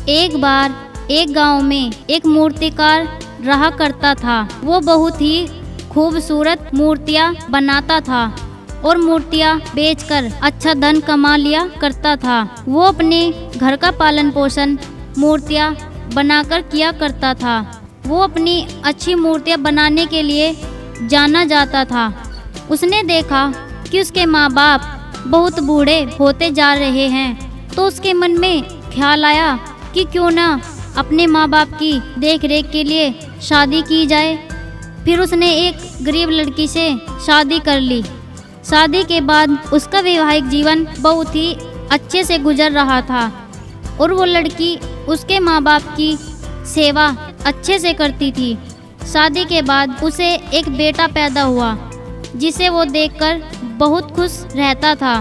एक बार एक गांव में एक मूर्तिकार रहा करता था। वो बहुत ही खूबसूरत मूर्तियां बनाता था और मूर्तियां बेचकर अच्छा धन कमा लिया करता था। वो अपने घर का पालन पोषण मूर्तियां बनाकर किया करता था। वो अपनी अच्छी मूर्तियां बनाने के लिए जाना जाता था। उसने देखा कि उसके माँ बाप बहुत बूढ़े होते जा रहे हैं, तो उसके मन में ख्याल आया कि क्यों ना अपने माँ बाप की देख रेख के लिए शादी की जाए। फिर उसने एक गरीब लड़की से शादी कर ली। शादी के बाद उसका वैवाहिक जीवन बहुत ही अच्छे से गुजर रहा था और वो लड़की उसके माँ बाप की सेवा अच्छे से करती थी। शादी के बाद उसे एक बेटा पैदा हुआ जिसे वो देखकर बहुत खुश रहता था।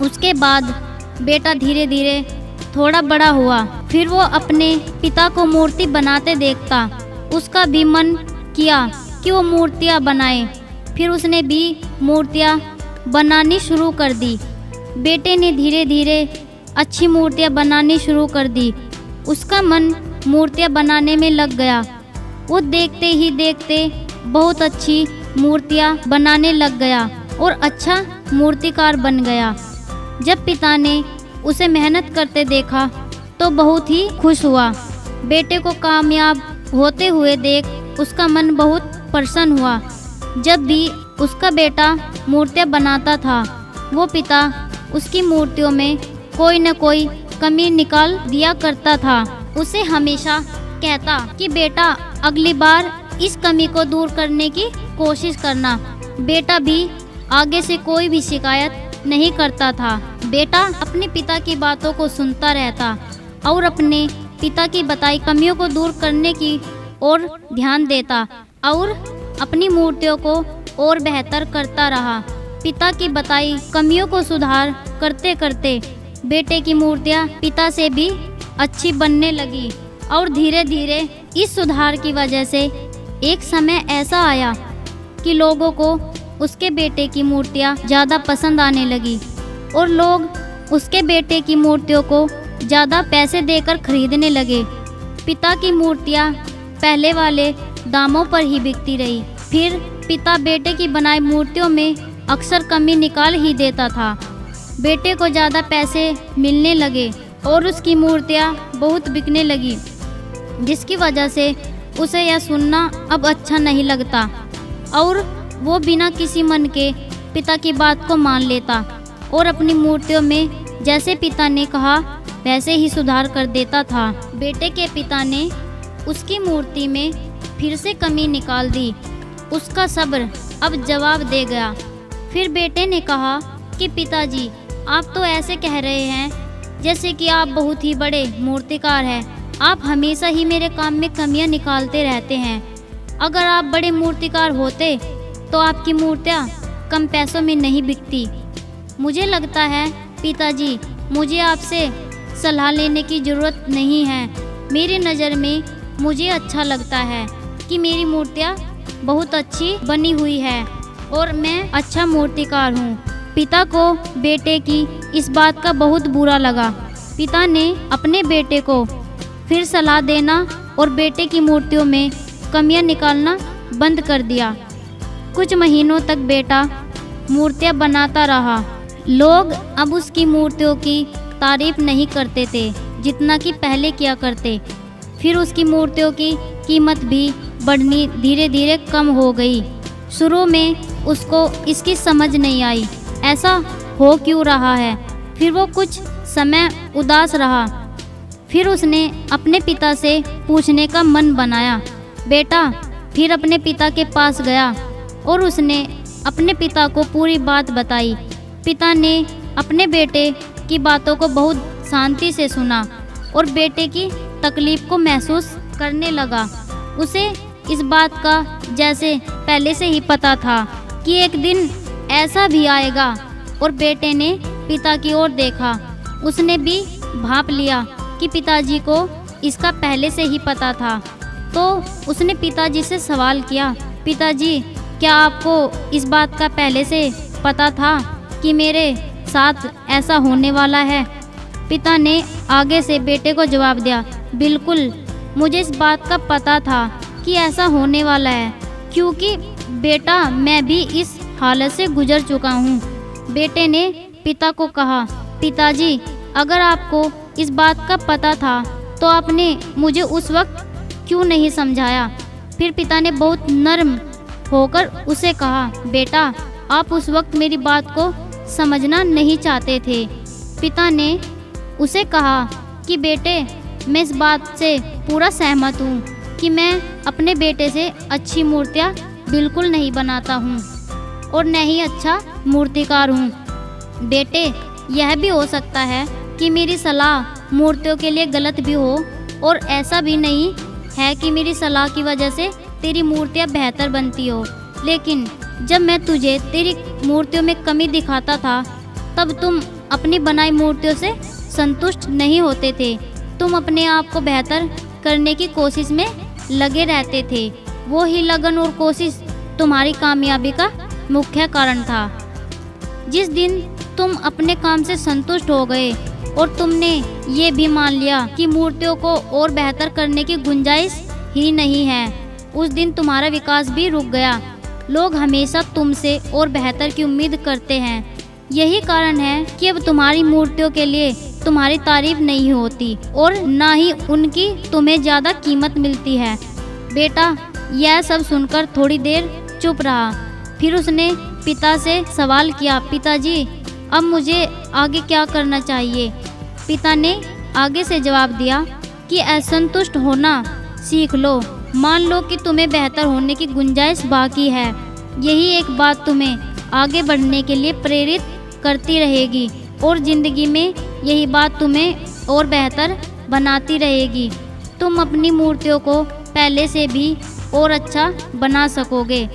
उसके बाद बेटा धीरे धीरे थोड़ा बड़ा हुआ। फिर वो अपने पिता को मूर्ति बनाते देखता। उसका भी मन किया कि वो मूर्तियाँ बनाए। फिर उसने भी मूर्तियाँ बनानी शुरू कर दी। बेटे ने धीरे धीरे अच्छी मूर्तियाँ बनानी शुरू कर दी। उसका मन मूर्तियाँ बनाने में लग गया। वो देखते ही देखते बहुत अच्छी मूर्तियाँ बनाने लग गया और अच्छा मूर्तिकार बन गया। जब पिता ने उसे मेहनत करते देखा तो बहुत ही खुश हुआ। बेटे को कामयाब होते हुए देख उसका मन बहुत प्रसन्न हुआ। जब भी उसका बेटा मूर्तियाँ बनाता था, वो पिता उसकी मूर्तियों में कोई न कोई कमी निकाल दिया करता था। उसे हमेशा कहता कि बेटा अगली बार इस कमी को दूर करने की कोशिश करना। बेटा भी आगे से कोई भी शिकायत नहीं करता था। बेटा अपने पिता की बातों को सुनता रहता और अपने पिता की बताई कमियों को दूर करने की ओर ध्यान देता और अपनी मूर्तियों को और बेहतर करता रहा। पिता की बताई कमियों को सुधार करते करते बेटे की मूर्तियाँ पिता से भी अच्छी बनने लगी और धीरे धीरे इस सुधार की वजह से एक समय ऐसा आया कि लोगों को उसके बेटे की मूर्तियाँ ज़्यादा पसंद आने लगी और लोग उसके बेटे की मूर्तियों को ज़्यादा पैसे देकर खरीदने लगे। पिता की मूर्तियाँ पहले वाले दामों पर ही बिकती रही। फिर पिता बेटे की बनाई मूर्तियों में अक्सर कमी निकाल ही देता था। बेटे को ज़्यादा पैसे मिलने लगे और उसकी मूर्तियाँ बहुत बिकने लगी, जिसकी वजह से उसे यह सुनना अब अच्छा नहीं लगता और वो बिना किसी मन के पिता की बात को मान लेता और अपनी मूर्तियों में जैसे पिता ने कहा वैसे ही सुधार कर देता था। बेटे के पिता ने उसकी मूर्ति में फिर से कमी निकाल दी। उसका सब्र अब जवाब दे गया। फिर बेटे ने कहा कि पिताजी, आप तो ऐसे कह रहे हैं जैसे कि आप बहुत ही बड़े मूर्तिकार हैं। आप हमेशा ही मेरे काम में कमियां निकालते रहते हैं। अगर आप बड़े मूर्तिकार होते तो आपकी मूर्तियाँ कम पैसों में नहीं बिकती। मुझे लगता है पिताजी, मुझे आपसे सलाह लेने की ज़रूरत नहीं है। मेरी नज़र में मुझे अच्छा लगता है कि मेरी मूर्तियाँ बहुत अच्छी बनी हुई है और मैं अच्छा मूर्तिकार हूँ। पिता को बेटे की इस बात का बहुत बुरा लगा। पिता ने अपने बेटे को फिर सलाह देना और बेटे की मूर्तियों में कमियां निकालना बंद कर दिया। कुछ महीनों तक बेटा मूर्तियां बनाता रहा। लोग अब उसकी मूर्तियों की तारीफ नहीं करते थे जितना कि पहले किया करते। फिर उसकी मूर्तियों की कीमत भी बढ़नी धीरे धीरे कम हो गई। शुरू में उसको इसकी समझ नहीं आई, ऐसा हो क्यों रहा है। फिर वो कुछ समय उदास रहा। फिर उसने अपने पिता से पूछने का मन बनाया। बेटा फिर अपने पिता के पास गया और उसने अपने पिता को पूरी बात बताई। पिता ने अपने बेटे की बातों को बहुत शांति से सुना और बेटे की तकलीफ को महसूस करने लगा। उसे इस बात का जैसे पहले से ही पता था कि एक दिन ऐसा भी आएगा और बेटे ने पिता की ओर देखा। उसने भी भांप लिया कि पिताजी को इसका पहले से ही पता था। तो उसने पिताजी से सवाल किया, पिताजी क्या आपको इस बात का पहले से पता था कि मेरे साथ ऐसा होने वाला है? पिता ने आगे से बेटे को जवाब दिया, बिल्कुल, मुझे इस बात का पता था कि ऐसा होने वाला है, क्योंकि बेटा मैं भी इस हालत से गुजर चुका हूँ। बेटे ने पिता को कहा, पिताजी, अगर आपको इस बात का पता था तो आपने मुझे उस वक्त क्यों नहीं समझाया। फिर पिता ने बहुत नर्म होकर उसे कहा, बेटा आप उस वक्त मेरी बात को समझना नहीं चाहते थे। पिता ने उसे कहा कि बेटे, मैं इस बात से पूरा सहमत हूँ कि मैं अपने बेटे से अच्छी मूर्तियाँ बिल्कुल नहीं बनाता हूँ और न ही अच्छा मूर्तिकार हूँ। बेटे, यह भी हो सकता है कि मेरी सलाह मूर्तियों के लिए गलत भी हो, और ऐसा भी नहीं है कि मेरी सलाह की वजह से तेरी मूर्तियाँ बेहतर बनती हो, लेकिन जब मैं तुझे तेरी मूर्तियों में कमी दिखाता था तब तुम अपनी बनाई मूर्तियों से संतुष्ट नहीं होते थे। तुम अपने आप को बेहतर करने की कोशिश में लगे रहते थे। वो ही लगन और कोशिश तुम्हारी कामयाबी का मुख्य कारण था। जिस दिन तुम अपने काम से संतुष्ट हो गए और तुमने ये भी मान लिया कि मूर्तियों को और बेहतर करने की गुंजाइश ही नहीं है, उस दिन तुम्हारा विकास भी रुक गया। लोग हमेशा तुमसे और बेहतर की उम्मीद करते हैं। यही कारण है कि अब तुम्हारी मूर्तियों के लिए तुम्हारी तारीफ नहीं होती और ना ही उनकी तुम्हें ज़्यादा कीमत मिलती है। बेटा यह सब सुनकर थोड़ी देर चुप रहा। फिर उसने पिता से सवाल किया, पिताजी अब मुझे आगे क्या करना चाहिए। पिता ने आगे से जवाब दिया कि असंतुष्ट होना सीख लो। मान लो कि तुम्हें बेहतर होने की गुंजाइश बाकी है। यही एक बात तुम्हें आगे बढ़ने के लिए प्रेरित करती रहेगी और ज़िंदगी में यही बात तुम्हें और बेहतर बनाती रहेगी। तुम अपनी मूर्तियों को पहले से भी और अच्छा बना सकोगे।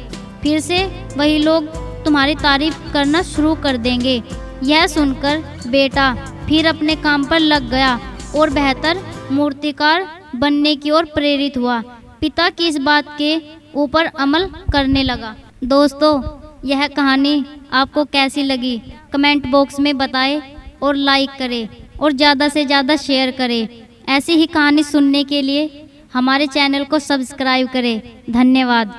फिर से वही लोग तुम्हारी तारीफ करना शुरू कर देंगे। यह सुनकर बेटा फिर अपने काम पर लग गया और बेहतर मूर्तिकार बनने की ओर प्रेरित हुआ। पिता की इस बात के ऊपर अमल करने लगा। दोस्तों, यह कहानी आपको कैसी लगी कमेंट बॉक्स में बताएं और लाइक करें और ज़्यादा से ज़्यादा शेयर करें। ऐसी ही कहानी सुनने के लिए हमारे चैनल को सब्सक्राइब करें। धन्यवाद।